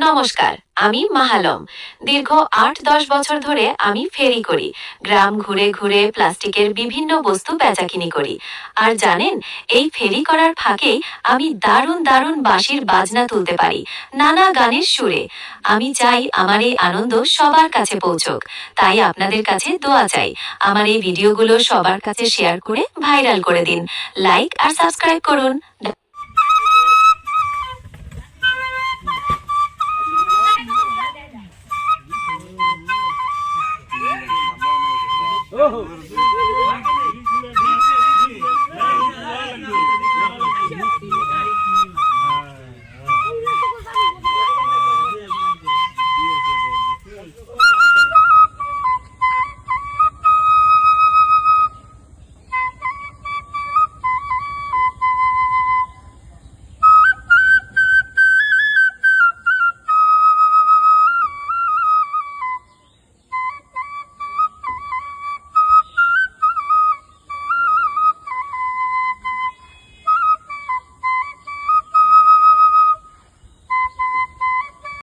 নমস্কার, আমি মাহালম। দীর্ঘ ৮-১০ বছর ধরে আমি ফেরি করি। গ্রাম ঘুরে ঘুরে প্লাস্টিকের বিভিন্ন বস্তু বেচাকিনি করি। আর জানেন, এই ফেরি করার ফাঁকেই আমি দারুণ দারুণ বাঁশির বাজনা তুলতে পারি, নানা গানের সুরে। আমি চাই আমার এই আনন্দ সবার কাছে পৌঁছক। তাই আপনাদের কাছে দোয়া চাই, আমার এই ভিডিওগুলো সবার কাছে শেয়ার করে ভাইরাল করে দিন। লাইক আর সাবস্ক্রাইব করুন।